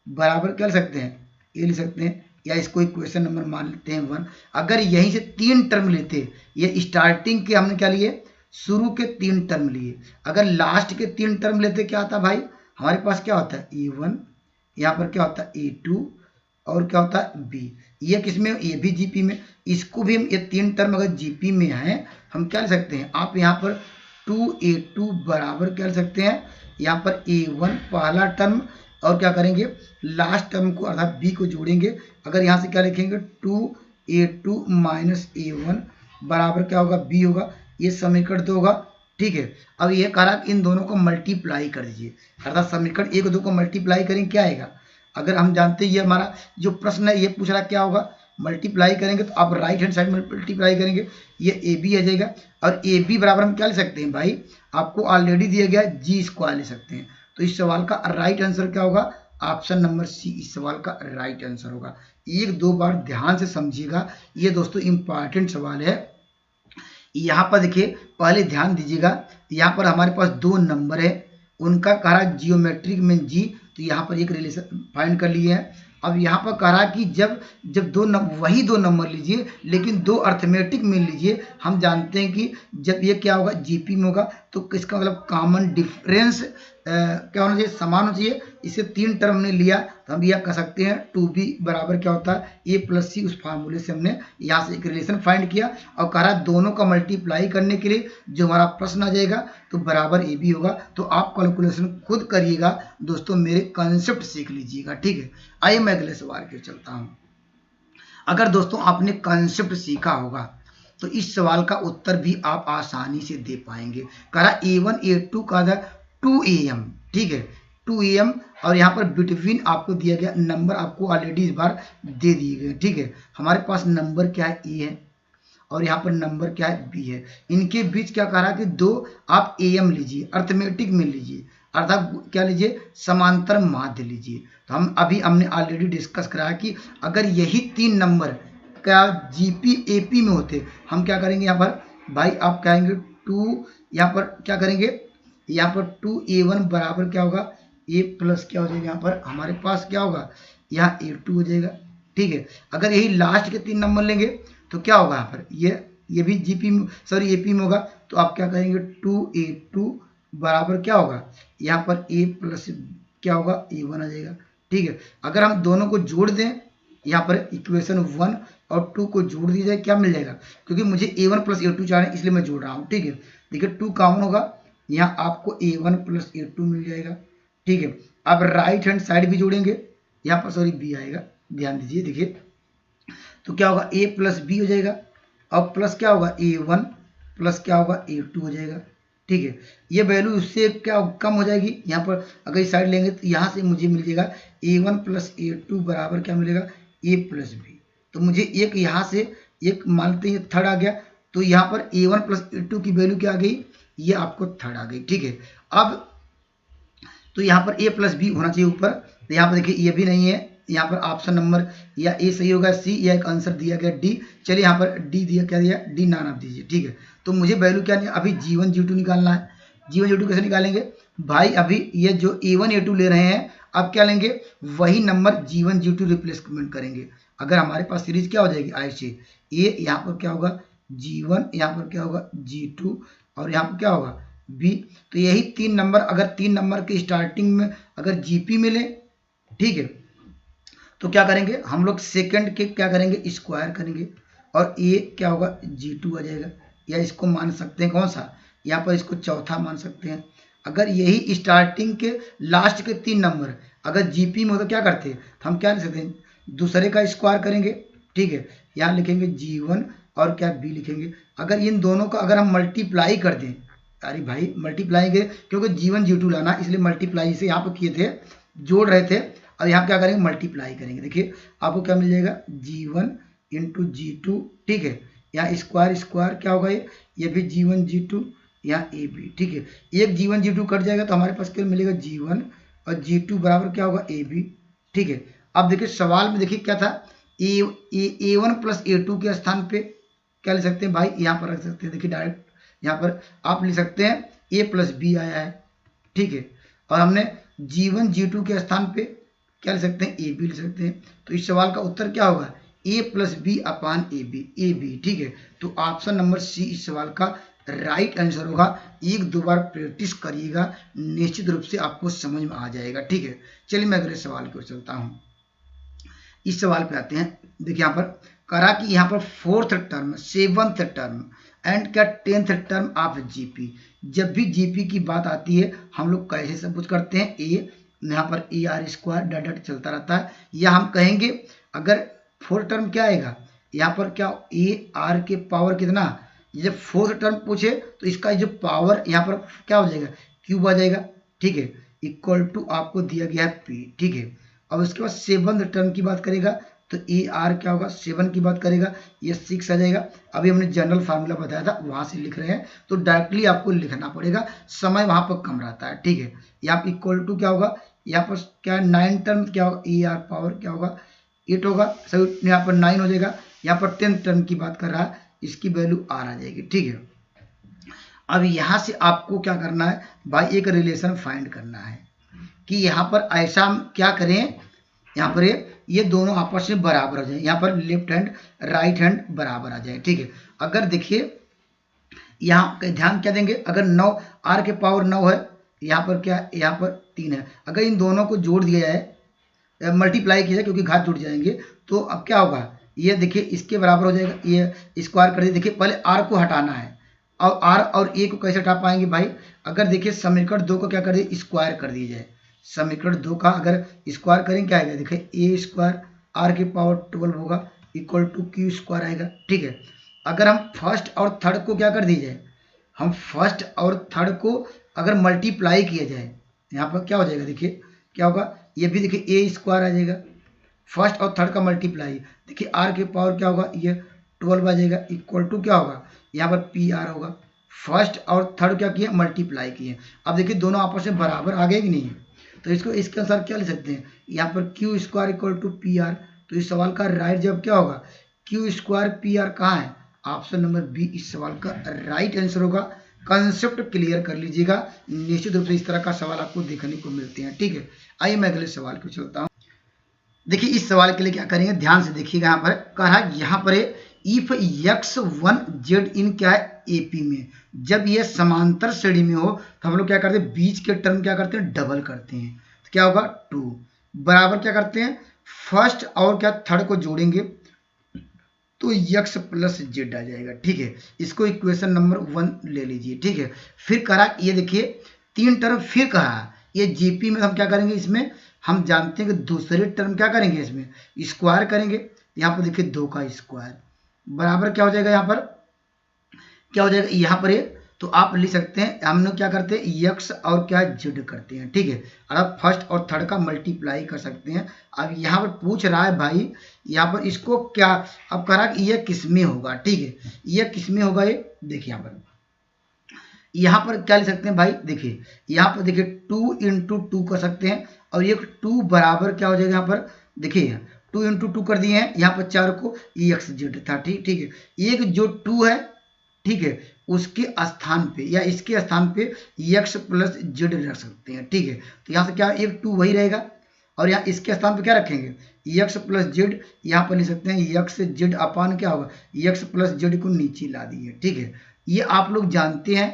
S1: बराबर क्या लिख सकते हैं, ये लिख सकते हैं, या इसको इक्वेशन नंबर मान लेते हैं 1। अगर यहीं से 3 टर्म लेते, ये स्टार्टिंग के हमने क्या लिए, शुरू के 3 टर्म लिए, अगर लास्ट के 3 टर्म लेते क्या आता भाई, हमारे पास क्या होता है A1, यहाँ पर क्या होता है A2 और क्या होता है B। ये किसमें, ये भी जीपी में। इसको भी हम, ये 3 टर्म अगर जीपी में है, हम क्या लिख सकते हैं, आप यहाँ पर 2A2 बराबर क्या लिख सकते हैं, यहाँ पर A1 पहला टर्म और क्या करेंगे, लास्ट टर्म को अर्थात B को जोड़ेंगे। अगर यहाँ से क्या लिखेंगे, 2A2 माइनस A1 बराबर क्या होगा, B होगा। ये समीकरण 2 होगा। ठीक है, अब ये कहा इन दोनों को मल्टीप्लाई कर दीजिए, अर्थात समीकरण 1 और 2 को मल्टीप्लाई करेंगे, क्या आएगा। अगर हम जानते हैं ये हमारा जो प्रश्न है, ये पूछ रहा क्या होगा, मल्टीप्लाई करेंगे तो आप राइट हैंड साइड में मल्टीप्लाई करेंगे, ये ए बी आ जाएगा। और ए बी बराबर हम क्या ले सकते हैं भाई, आपको ऑलरेडी दिया गया जी स्क्वायर ले सकते हैं। तो इस सवाल का राइट आंसर क्या होगा, ऑप्शन नंबर सी इस सवाल का राइट आंसर होगा। 1-2 बार ध्यान से समझिएगा, ये दोस्तों इंपॉर्टेंट सवाल है। यहाँ पर देखिए पहले ध्यान दीजिएगा, यहाँ पर हमारे पास 2 नंबर है, उनका कह रहा जियोमेट्रिक मीन जी, तो यहाँ पर एक रिलेशन फाइंड कर लिए हैं। अब यहाँ पर कह रहा कि जब वही 2 नंबर लीजिए, लेकिन 2 अर्थमेटिक मीन लीजिए। हम जानते हैं कि जब ये क्या होगा, जीपी में होगा, तो इसका मतलब कॉमन डिफरेंस क्या होना चाहिए, समान होना चाहिए। इसे 3 टर्म ने लिया तो हम यह कह सकते हैं 2b बराबर क्या होता है, a प्लस सी। उस फार्मूले से हमने यहाँ से एक रिलेशन फाइंड किया और कह रहा दोनों का मल्टीप्लाई करने के लिए जो हमारा प्रश्न आ जाएगा तो बराबर ए बी होगा। तो आप कैलकुलेशन खुद करिएगा दोस्तों, मेरे कंसेप्ट सीख लीजिएगा। ठीक है, आइए मैं अगले सवाल की चलता हूँ। अगर दोस्तों आपने कंसेप्ट सीखा होगा तो इस सवाल का उत्तर भी आप आसानी से दे पाएंगे। कह रहा A1 A2 का 2am, ठीक है 2am, और यहाँ पर बिटवीन आपको दिया गया नंबर, आपको ऑलरेडी इस बार दे दिए गए। ठीक है, हमारे पास नंबर क्या है, ए है, और यहाँ पर नंबर क्या है, बी है। इनके बीच क्या कह रहा है कि 2 आप am लीजिए, अर्थमेटिक में लीजिए, अर्थात क्या लीजिए, समांतर माध्य लीजिए। तो हमने ऑलरेडी डिस्कस कराया कि अगर यही 3 नंबर क्या जीपी एपी में होते, हम क्या करेंगे, यहाँ पर भाई आप कहेंगे 2, यहाँ पर क्या करेंगे, यहाँ पर 2a1 बराबर क्या होगा, a प्लस क्या हो जाएगा, यहाँ पर हमारे पास क्या होगा, यहाँ a2 हो जाएगा। ठीक है, अगर यही लास्ट के 3 नंबर लेंगे तो क्या होगा, यहाँ पर ये भी जीपी में, सॉरी एपी में होगा। तो आप क्या करेंगे, 2a2 बराबर क्या होगा, यहाँ पर a प्लस क्या होगा, a1 आ जाएगा। ठीक है, अगर हम दोनों को जोड़ दें, यहाँ पर इक्वेशन 1 और 2 को जोड़ दिया जाए, क्या मिल जाएगा, क्योंकि मुझे a1 प्लस a2 चाहिए इसलिए मैं जोड़ रहा हूँ। ठीक है, देखिए 2 कॉमन होगा, यहाँ आपको a1 प्लस a2 मिल जाएगा। ठीक है, अब राइट हैंड साइड भी जोड़ेंगे, यहाँ पर सॉरी b आएगा, ध्यान दीजिए। देखिए तो क्या होगा, a प्लस b हो जाएगा, अब प्लस क्या होगा, a1 प्लस क्या होगा, a2 हो जाएगा। ठीक है, ये वैल्यू उससे क्या कम हो जाएगी, यहाँ पर अगर इस साइड लेंगे तो यहाँ से मुझे मिल जाएगा a1 प्लस a2 बराबर क्या मिलेगा, a प्लस b। तो मुझे एक यहाँ से एक मानते हैं थर्ड आ गया, तो यहाँ पर a1 प्लस a2 की वैल्यू क्या आ गई, ये आपको थर्ड आ गई। ठीक है, अब तो यहाँ पर a प्लस बी होना चाहिए ऊपर, तो यहाँ पर देखिए ये भी नहीं है, यहाँ पर ऑप्शन नंबर या ए सही होगा, सी या एक आंसर दिया गया डी। चलिए यहाँ पर डी दिया, क्या दिया, डी नाम आप दीजिए। ठीक है, तो मुझे वैल्यू क्या नहीं, अभी g1 g2 निकालना है। g1 g2 कैसे निकालेंगे, भाई अभी ये जो A1 A2 ले रहे हैं, अब क्या लेंगे, वही नंबर G1 G2 रिप्लेसमेंट करेंगे। अगर हमारे पास सीरीज क्या हो जाएगी ऐसे, ए यहाँ पर क्या होगा G1, यहाँ पर क्या होगा G2 और यहाँ पर क्या होगा B। तो यही 3 नंबर, अगर 3 नंबर के स्टार्टिंग में अगर GP मिले, ठीक है, तो क्या करेंगे हम लोग सेकंड के क्या करेंगे स्क्वायर करेंगे और ए क्या होगा G2 आ जाएगा, या इसको मान सकते हैं कौन सा, यहाँ पर इसको चौथा मान सकते हैं। अगर यही स्टार्टिंग के लास्ट के 3 नंबर अगर GP में हो तो क्या करते हैं, तो हम क्या लिख सकते हैं, दूसरे का स्क्वायर करेंगे, ठीक है, यहाँ लिखेंगे G1 और क्या B लिखेंगे। अगर इन दोनों का अगर हम मल्टीप्लाई कर दें, अरे भाई मल्टीप्लाई के, क्योंकि G1 G2 लाना इसलिए मल्टीप्लाई से यहाँ पर किए थे, जोड़ रहे थे, और यहाँ क्या करेंगे मल्टीप्लाई करेंगे। देखिए आपको क्या मिल जाएगा G1 इंटू G2, ठीक है, यहाँ स्क्वायर स्क्वायर क्या होगा ये भी G1 G2 यहाँ AB, ठीक है, एक G1 G2 कट जाएगा तो हमारे पास क्या मिलेगा G1 और G2 बराबर क्या होगा AB, ठीक है। अब देखिए सवाल में देखिए क्या था, A1 प्लस A2 के स्थान पे क्या ले सकते हैं भाई, यहाँ पर रख सकते हैं। देखिए डायरेक्ट यहाँ पर आप लिख सकते हैं A प्लस B आया है, ठीक है, और हमने G1 G2 के स्थान पे क्या ले सकते हैं AB ले सकते हैं। तो इस सवाल का उत्तर क्या होगा A plus B upon AB, ठीक है। तो ऑप्शन नंबर सी इस सवाल का राइट आंसर होगा। एक दो बार प्रैक्टिस करिएगा, निश्चित रूप से आपको समझ में आ जाएगा, ठीक है। चलिए मैं अगले सवाल की ओर चलता हूँ। इस सवाल पे आते हैं। देखिए यहाँ पर करा कि यहाँ पर 4th term 7th term and क्या 10th टर्म ऑफ GP। जब भी GP की बात आती है हम लोग कैसे सब कुछ करते हैं, यहाँ पर AR स्क्वायर डाटा चलता रहता है, या हम कहेंगे अगर 4th टर्म क्या आएगा, यहाँ पर क्या AR के पावर कितना, जब 4th टर्म पूछे तो इसका जो पावर यहाँ पर क्या हो जाएगा क्यूब आ जाएगा, ठीक है, इक्वल टू आपको दिया गया है P, ठीक है। अब उसके बाद 7th टर्म की बात करेगा तो AR क्या होगा 7 की बात करेगा, ये 6 आ जाएगा। अभी हमने जनरल फार्मूला बताया था वहां से लिख रहे हैं, तो डायरेक्टली आपको लिखना पड़ेगा, समय वहां पर कम रहता है, ठीक है। यहाँ पर इक्वल टू क्या होगा, यहाँ पर क्या 9 टर्म क्या होगा, AR पावर क्या होगा 8 होगा, सही, यहाँ पर 9 हो जाएगा। यहाँ पर 10th टर्म की बात कर रहा है, इसकी वैल्यू R आ जाएगी, ठीक है। अब यहाँ से आपको क्या करना है भाई, एक रिलेशन फाइंड करना है कि यहाँ पर ऐसा हम क्या करें, यहाँ पर ये दोनों आपस में बराबर हो जाए, यहाँ पर लेफ्ट हैंड राइट हैंड बराबर आ जाए, ठीक है। अगर देखिए यहाँ ध्यान क्या देंगे, अगर 9 R के पावर 9 है, यहाँ पर क्या, यहाँ पर 3 है, अगर इन दोनों को जोड़ दिया जाए, मल्टीप्लाई किया जाए क्योंकि घात जुड़ जाएंगे, तो अब क्या होगा, ये देखिए इसके बराबर हो जाएगा, ये स्क्वायर कर दिए। देखिए पहले R को हटाना है, और R और A को कैसे हटा पाएंगे भाई, अगर देखिए समीकरण 2 को क्या कर दिए स्क्वायर कर दिया जाए, समीकरण 2 का अगर स्क्वायर करें क्या आएगा, देखिए A स्क्वायर R के पावर 12 होगा इक्वल टू Q स्क्वायर आएगा, ठीक है। अगर हम फर्स्ट और थर्ड को क्या कर दिया जाए, हम फर्स्ट और थर्ड को अगर मल्टीप्लाई किया जाए, यहाँ पर क्या हो जाएगा, देखिए क्या होगा, ये भी देखिए A स्क्वायर आ जाएगा, फर्स्ट और थर्ड का मल्टीप्लाई, देखिए R के पावर क्या होगा, ये 12 आ जाएगा इक्वल टू क्या होगा, यहाँ पर PR होगा। फर्स्ट और थर्ड क्या किए मल्टीप्लाई किए, अब देखिए दोनों आपस में बराबर आ गए कि नहीं, तो इसको इसके अनुसार क्या लिख सकते हैं, यहाँ पर Q square equal to PR। तो इस सवाल का राइट जवाब क्या होगा, Q स्क्वायर PR कहाँ है, ऑप्शन नंबर बी इस सवाल का राइट आंसर होगा। कंसेप्ट क्लियर कर लीजिएगा, निश्चित रूप से इस तरह का सवाल आपको देखने को मिलते हैं, ठीक है। आइए मैं अगले सवाल को चलता हूँ। देखिए इस सवाल के लिए क्या करेंगे, ध्यान से देखिएगा, यहाँ पर कहा यहाँ पर इफ x1 z इन क्या है AP में, जब ये समांतर श्रेणी में हो तो हम लोग क्या करते हैं, बीच के टर्म क्या करते हैं डबल करते हैं, तो क्या होगा 2 बराबर क्या करते हैं फर्स्ट और क्या थर्ड को जोड़ेंगे तो x प्लस जेड आ जाएगा, ठीक है। इसको इक्वेशन नंबर 1 ले लीजिए, ठीक है। फिर करा ये देखिए 3 टर्म फिर कहा, ये GP में हम क्या करेंगे, इसमें हम जानते हैं कि दूसरे टर्म क्या करेंगे, इसमें स्क्वायर करेंगे। यहाँ पर देखिए 2 का स्क्वायर बराबर क्या हो जाएगा, यहाँ पर क्या हो जाएगा, यहाँ पर तो आप लिख सकते हैं, हम लोग क्या करते हैं x और क्या जेड करते हैं, ठीक है। और आप फर्स्ट और थर्ड का मल्टीप्लाई कर सकते हैं। अब यहाँ पर पूछ रहा है भाई, यहाँ पर इसको क्या अब करा कि ये किस में होगा, ठीक है, ये किस में होगा, ये देखिए यहाँ पर क्या लिख सकते हैं भाई, देखिए यहाँ पर देखिए 2 इंटू 2 कर सकते हैं, और ये 2 बराबर क्या हो जाएगा, यहाँ पर देखिए 2 इंटू 2 कर दिए हैं, यहाँ पर 4 को x जेड था, ठीक है। एक जो 2 है, ठीक है, उसके स्थान पे या इसके स्थान पे x प्लस जेड रख सकते हैं, ठीक है। तो यहाँ से क्या एक 2 वही रहेगा और यहाँ इसके स्थान पे क्या रखेंगे x प्लस जेड, यहाँ पर लिख सकते हैं x जेड अपान क्या होगा x प्लस जेड को नीचे ला दिए, ठीक है। ये आप लोग जानते हैं,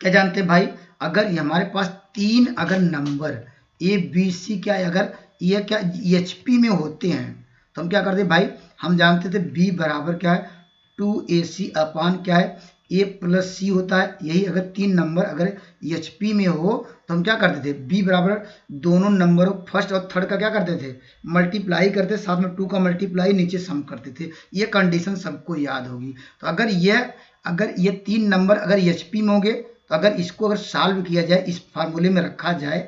S1: क्या जानते हैं भाई, अगर ये हमारे पास 3 अगर नंबर ए बी सी क्या है, अगर ये क्या HP में होते हैं तो हम क्या करते हैं भाई, हम जानते थे b बराबर क्या है 2AC अपान क्या है a प्लस सी होता है। यही अगर 3 नंबर अगर HP में हो तो हम क्या करते थे, b बराबर दोनों नंबरों फर्स्ट और थर्ड का क्या करते थे मल्टीप्लाई करते, साथ में 2 का मल्टीप्लाई नीचे सम करते थे। ये कंडीशन सबको याद होगी। तो अगर ये 3 नंबर अगर HP में होंगे तो अगर इसको अगर सॉल्व किया जाए, इस फार्मूले में रखा जाए,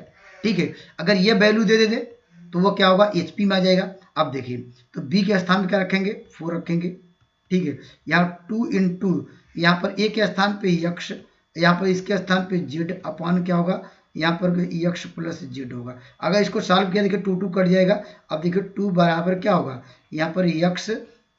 S1: ठीक है, अगर ये वैल्यू दे देते तो वो क्या होगा HP में आ जाएगा। अब देखिए तो b के स्थान पे क्या रखेंगे 4 रखेंगे, ठीक है। यहाँ 2 इंटू यहाँ पर a के स्थान पे x, यहाँ पर इसके स्थान पे z अपान क्या होगा, यहाँ पर x प्लस जेड होगा। अगर इसको सॉल्व किया देखिए 2 कट जाएगा। अब देखिए 2 बराबर क्या होगा, यहाँ पर x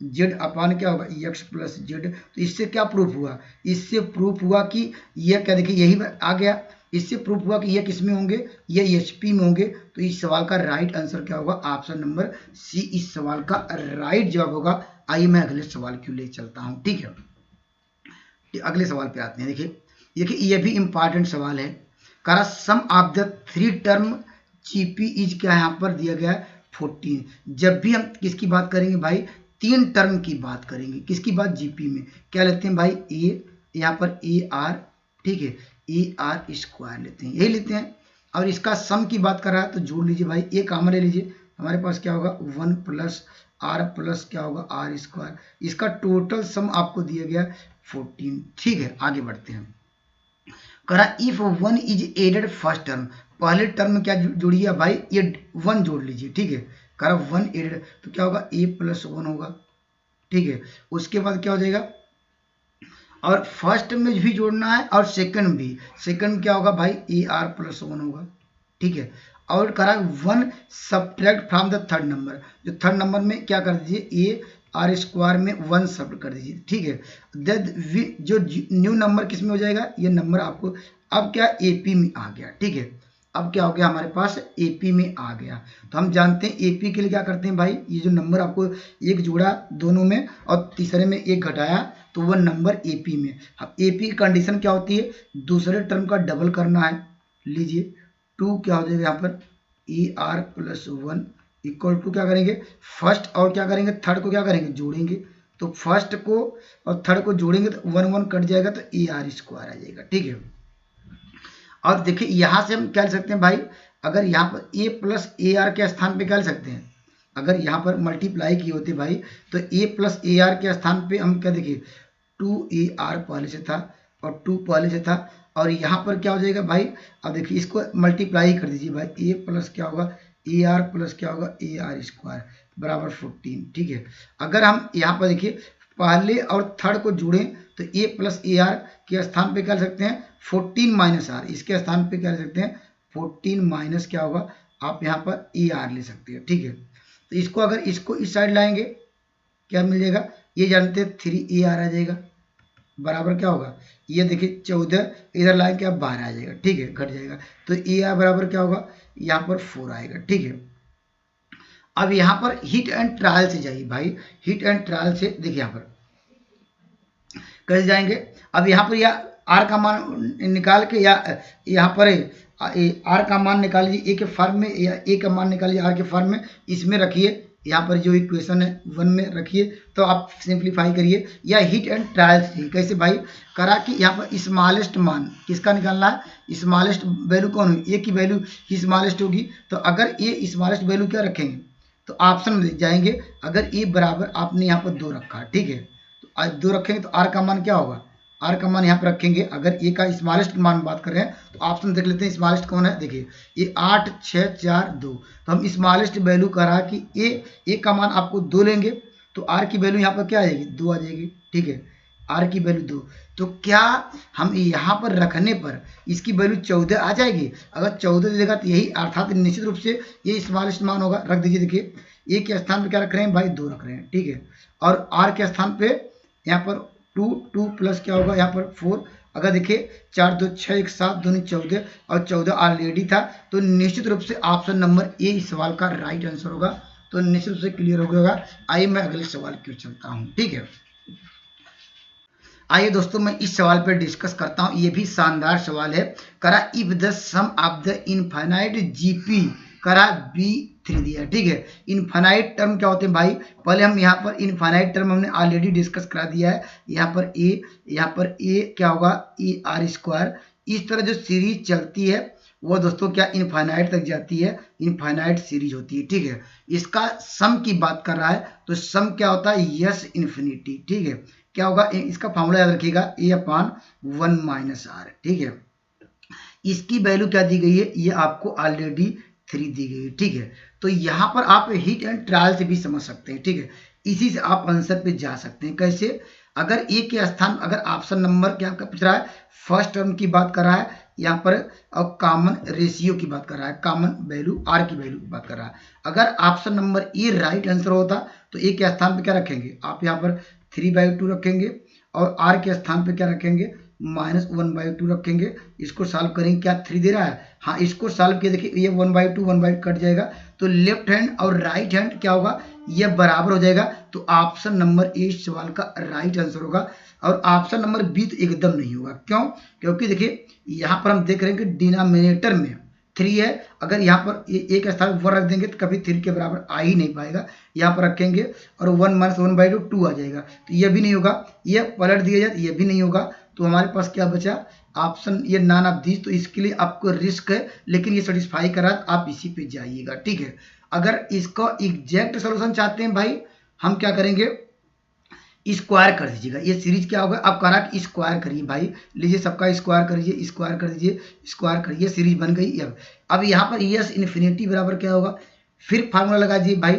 S1: जेड अपान क्या होगा x प्लस जेड। तो इससे क्या प्रूफ हुआ, इससे प्रूफ हुआ कि यह क्या, देखिए यही आ गया, इससे प्रूफ हुआ कि ये किस में होंगे, ये HP में होंगे। तो इस सवाल का राइट आंसर क्या होगा, ऑप्शन नंबर सी इस सवाल का राइट जवाब होगा। आइए मैं अगले सवाल क्यों ले चलता हूं, ठीक है। अगले सवाल पे आते हैं। देखिए ये भी इंपॉर्टेंट सवाल है। करा sum of the 3 term GP is क्या यहाँ पर दिया गया है 14। जब भी हम किसकी बात करेंगे भाई, 3 टर्म की बात करेंगे, किसकी बात GP में क्या लेते हैं भाई a, यहाँ पर AR, ठीक है, AR स्क्वायर लेते हैं, यही लेते हैं। और इसका सम की बात कर रहा है तो जोड़ लीजिए भाई, a कॉमन ले लीजिए, हमारे पास क्या होगा 1 प्लस R प्लस क्या होगा R स्क्वायर। इसका टोटल सम आपको दिया गया 14, ठीक है। आगे बढ़ते हैं। करा if 1 is added first term, पहले टर्म में क्या जोड़िए भाई, ये 1 जोड़ लीजिए, ठीक है। करा 1 एडेड तो क्या होगा a प्लस 1 होगा, ठीक है। उसके बाद क्या हो जाएगा, और फर्स्ट में भी जोड़ना है और सेकंड भी, सेकंड क्या होगा भाई AR प्लस 1 होगा, ठीक है। और करा 1 subtract from the third number, जो थर्ड नंबर में क्या कर दीजिए AR स्क्वायर में 1 सब्ट्रैक्ट कर दीजिए, ठीक है। जो न्यू नंबर किस में हो जाएगा, ये नंबर आपको अब क्या AP में आ गया, ठीक है। अब क्या हो गया हमारे पास AP में आ गया। तो हम जानते हैं AP के लिए क्या करते हैं भाई, ये जो नंबर आपको एक जोड़ा दोनों में और तीसरे में एक घटाया तो वह नंबर AP में। अब AP की कंडीशन क्या होती है, दूसरे टर्म का डबल करना है, लीजिए 2 क्या हो जाएगा यहाँ पर AR प्लस 1 इक्वल टू क्या करेंगे फर्स्ट और क्या करेंगे थर्ड को क्या करेंगे जोड़ेंगे। तो फर्स्ट को और थर्ड को जोड़ेंगे तो 1 1 कट जाएगा तो AR स्क्वायर आ जाएगा, ठीक है। और देखिए यहाँ से हम क्या ले सकते हैं भाई, अगर यहाँ पर a प्लस AR के स्थान पे क्या ले सकते हैं, अगर यहाँ पर मल्टीप्लाई किए होते भाई तो a प्लस AR के स्थान पे हम क्या देखिए 2AR पहले से था और 2 पहले से था, और यहाँ पर क्या हो जाएगा भाई, अब देखिए इसको मल्टीप्लाई कर दीजिए भाई, a प्लस क्या होगा AR प्लस क्या होगा AR स्क्वायर बराबर 14, ठीक है। अगर हम यहाँ पर देखिए पहले और थर्ड को जोड़ें तो a प्लस AR के स्थान पे क्या ले सकते हैं 14 माइनस R, इसके स्थान पे क्या ले सकते हैं 14 माइनस क्या होगा, आप यहाँ पर AR ले सकते हैं, ठीक है। तो इसको अगर इसको इस साइड लाएंगे क्या मिल जाएगा, ये जानते हैं 3AR आ जाएगा बराबर क्या होगा, ये देखिए 14 इधर लाएंगे अब 12 आ जाएगा, ठीक है, घट जाएगा। तो AR बराबर क्या होगा, यहाँ पर 4 आएगा, ठीक है। अब यहाँ पर हिट एंड ट्रायल से जाइए भाई, हिट एंड ट्रायल से देखिए यहाँ पर कैसे जाएंगे। अब यहाँ पर या R का मान निकाल के या यहाँ पर R का मान निकाल लीजिए A के फॉर्म में या A का मान निकालिए R के फॉर्म में, इसमें रखिए, यहाँ पर जो इक्वेशन है 1 में रखिए, तो आप सिंप्लीफाई करिए। या हिट एंड ट्रायल से कैसे भाई, करा कि यहाँ पर स्मॉलेस्ट मान किसका निकालना है, स्मॉलेस्ट वैल्यू कौन हुई, A की वैल्यू स्मॉलेस्ट होगी। तो अगर A स्मॉलेस्ट वैल्यू क्या रखेंगे तो ऑप्शन में जाएंगे, अगर A बराबर आपने यहाँ पर 2 रखा, ठीक है, तो आज 2 रखेंगे तो R का मान क्या होगा, R का मान यहाँ पर रखेंगे। अगर A का स्मॉलेस्ट मान बात कर रहे हैं तो ऑप्शन देख लेते हैं स्मॉलेस्ट कौन है, देखिए ये 8 6 4 2, तो हम स्मॉलेस्ट वैल्यू का रहा कि A का मान आपको 2 लेंगे तो R की वैल्यू यहाँ पर क्या आ जाएगी 2 आ जाएगी, ठीक है, R की वैल्यू 2। तो क्या हम यहाँ पर रखने पर इसकी वैल्यू 14 आ जाएगी, अगर 14 देगा तो यही अर्थात निश्चित रूप से ये स्मॉलेस्ट मान होगा। रख दीजिए, देखिए A के स्थान पर क्या रख रहे हैं भाई 2 रख रहे हैं, ठीक है, और R के स्थान पे यहाँ पर टू प्लस क्या होगा यहाँ पर 4, अगर देखिए 4 2 6 1 7 2 14 और 14 ऑलरेडी था, तो निश्चित रूप से ऑप्शन नंबर ए इस सवाल का राइट आंसर होगा। तो निश्चित रूप से क्लियर हो गया होगा। आइए मैं अगले सवाल की ओर चलता हूँ, ठीक है। आइए दोस्तों मैं इस सवाल पर डिस्कस करता हूँ। ये भी शानदार सवाल है। करा if the sum of the infinite GP करा B3 दिया, ठीक है। इनफाइनाइट टर्म क्या होते हैं भाई, पहले हम यहाँ पर इनफाइनाइट टर्म हमने ऑलरेडी डिस्कस करा दिया है। यहाँ पर ए क्या होगा, ए आर स्क्वायर। इस तरह जो सीरीज चलती है वो दोस्तों क्या इनफाइनाइट तक जाती है, इनफाइनाइट सीरीज होती है, ठीक है। इसका सम की बात कर रहा है तो सम क्या होता है, यस इन्फिनिटी, ठीक है। क्या होगा, इसका फॉर्मूला याद रखिएगा, A/1 माइनस आर, ठीक है। इसकी वैल्यू क्या दी गई है, ये आपको ऑलरेडी 3 दी गई है, ठीक है। तो यहाँ पर आप हिट एंड ट्रायल से भी समझ सकते हैं, ठीक है। इसी से आप आंसर पे जा सकते हैं। कैसे, अगर ए के स्थान, अगर ऑप्शन नंबर क्या पूछ रहा है, फर्स्ट टर्म की बात कर रहा है यहाँ पर, और कॉमन रेशियो की बात कर रहा है, कॉमन वैल्यू आर की वैल्यू की बात कर रहा है। अगर option number A right answer होता तो ए के स्थान पे क्या रखेंगे आप, यहाँ पर 3/2 रखेंगे और आर के स्थान पे क्या रखेंगे, -1/2 रखेंगे। इसको सॉल्व करेंगे, क्या 3 दे रहा है, हाँ इसको सॉल्व किया, देखिए ये 1/2 कट जाएगा, तो लेफ्ट हैंड और राइट हैंड क्या होगा, ये बराबर हो जाएगा। तो ऑप्शन नंबर ए इस सवाल का राइट आंसर होगा। और ऑप्शन नंबर बी तो एकदम नहीं होगा। क्यों, क्योंकि देखिए यहाँ पर हम देख रहे हैं कि डिनोमिनेटर में 3 है, अगर यहाँ पर एक स्थान 1 रख देंगे तो कभी 3 के बराबर आ ही नहीं पाएगा। यहाँ पर रखेंगे और 1 - 1/2 2 आ जाएगा, तो ये भी नहीं होगा। ये पलट दिया जाए, ये भी नहीं होगा। तो हमारे पास क्या बचा, ऑप्शन ये नॉन ऑफ दीज। तो इसके लिए आपको रिस्क है, लेकिन ये सेटिस्फाई कर रहा है, आप इसी पे जाइएगा, ठीक है। अगर इसका एग्जैक्ट सोल्यूशन चाहते हैं भाई, हम क्या करेंगे, स्क्वायर कर दीजिएगा। ये सीरीज क्या होगा, आप कह रहा कि स्क्वायर करिए भाई, लीजिए सबका स्क्वायर करिए, स्क्वायर कर दीजिए, स्क्वायर करिए, सीरीज बन गई। अब यहाँ पर यस इन्फिनिटी बराबर क्या होगा, फिर फार्मूला लगा दीजिए भाई,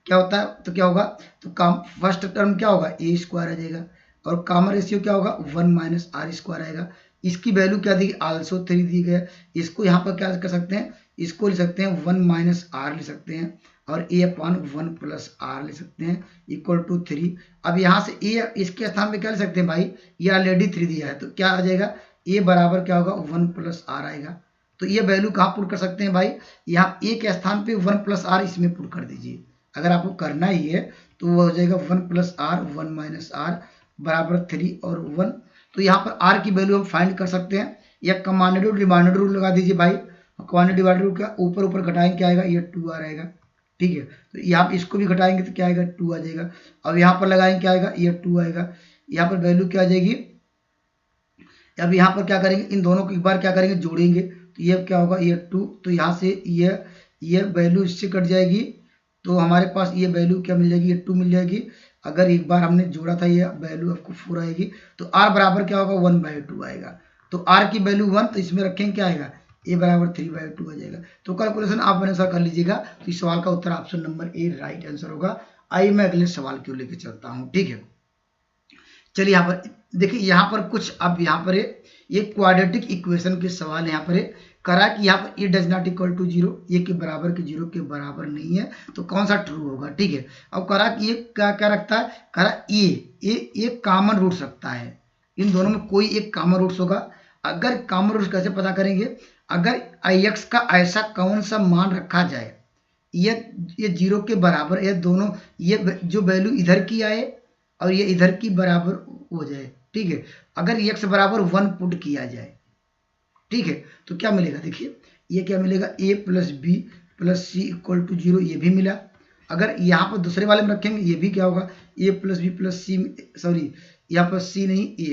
S1: क्या होता है, तो क्या होगा, तो काम फर्स्ट टर्म क्या होगा, ए स्क्वायर आ जाएगा, और कॉमन रेशियो क्या होगा, 1 - आर स्क्वायर आएगा। इसकी वैल्यू क्या दी, आल्सो 3 दी गई। इसको यहाँ पर क्या कर सकते हैं, इसको लिख सकते हैं 1 - आर लिख सकते हैं, और A/1 + आर ले सकते हैं इक्वल टू 3। अब यहाँ से ए इसके स्थान पे क्या ले सकते हैं भाई, ये ऑलरेडी 3 दिया है, तो क्या आ जाएगा, ए बराबर क्या होगा, 1 + आर आएगा। तो ये वैल्यू कहाँ पुट कर सकते हैं भाई, यहाँ ए के स्थान पे 1 + आर इसमें पुट कर दीजिए। अगर आपको करना ही है तो वो हो जाएगा 1 + आर 1 - आर बराबर 3 और 1। तो यहाँ पर आर की वैल्यू हम फाइंड कर सकते हैं, या कमांडेड डिमांडेड रूल लगा दीजिए भाई। कमांडेड डिवाइडेड रूल का ऊपर घटाएंगे क्या आएगा, ये 2 आर आएगा, ठीक है। तो यहाँ पर इसको भी घटाएंगे तो क्या आएगा, 2 आ जाएगा। अब यहाँ पर लगाएंगे क्या आएगा, ये 2 आएगा। यहाँ पर वैल्यू क्या आ जाएगी, अब यहाँ पर क्या करेंगे, इन दोनों को एक बार क्या करेंगे, जोड़ेंगे, तो ये क्या होगा, ये 2, तो यहाँ से ये वैल्यू इससे कट जाएगी, तो हमारे पास ये वैल्यू क्या मिल जाएगी, ये 2 मिल जाएगी। अगर एक बार हमने जोड़ा था, ये वैल्यू आपको 4 आएगी। तो आर बराबर क्या होगा, 1/2 आएगा। तो आर की वैल्यू 1, तो इसमें रखेंगे क्या आएगा, ए बराबर 3/2 आ जाएगा। तो कैलकुलेशन आप आंसर कर लीजिएगा। तो इस सवाल का उत्तर option number A right answer होगा। आइए मैं अगले सवाल की ओर लेके चलता हूँ, ठीक है। चलिए यहाँ पर देखिए, यहाँ पर कुछ, अब यहाँ पर ये क्वाड्रेटिक इक्वेशन के सवाल यहाँ पर करा कि यहाँ पर ए डज नॉट इक्वल टू 0, ये के बराबर के 0 के बराबर नहीं है, तो कौन सा ट्रू होगा, ठीक है। अब करा कि ये क्या क्या रखता है, करा ए कॉमन रूट रखता है, इन दोनों में कोई एक कॉमन रूट्स होगा। अगर कॉमन रूट्स कैसे पता करेंगे, अगर ix का ऐसा कौन सा मान रखा जाए, ये 0 के बराबर, ये दोनों, ये जो वैल्यू इधर की आए और ये इधर की बराबर हो जाए, ठीक है। अगर x बराबर 1 पुट किया जाए, ठीक है, तो क्या मिलेगा, देखिए ये क्या मिलेगा, a + b + c equal to 0, ये भी मिला। अगर यहाँ पर दूसरे वाले में रखेंगे, ये भी क्या होगा, a + b + c, सॉरी यहाँ पर c नहीं, a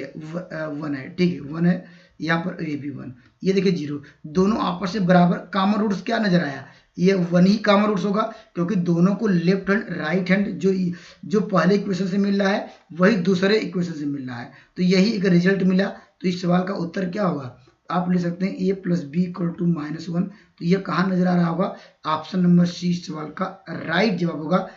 S1: 1 है, ठीक है, 1 है, यहाँ पर a भी 1, ये देखिए 0, दोनों आपस में बराबर। कॉमन रूट्स क्या नजर आया, ये 1 ही कॉमन रूट्स होगा, क्योंकि दोनों को लेफ्ट हैंड राइट हैंड जो पहले इक्वेशन से मिल रहा है वही दूसरे इक्वेशन से मिल रहा है, तो यही एक रिजल्ट मिला। तो इस सवाल का उत्तर क्या होगा, आप ले सकते हैं a + b इक्वल टू -1। तो ये कहाँ नजर आ रहा होगा, ऑप्शन नंबर सी इस सवाल का राइट जवाब होगा।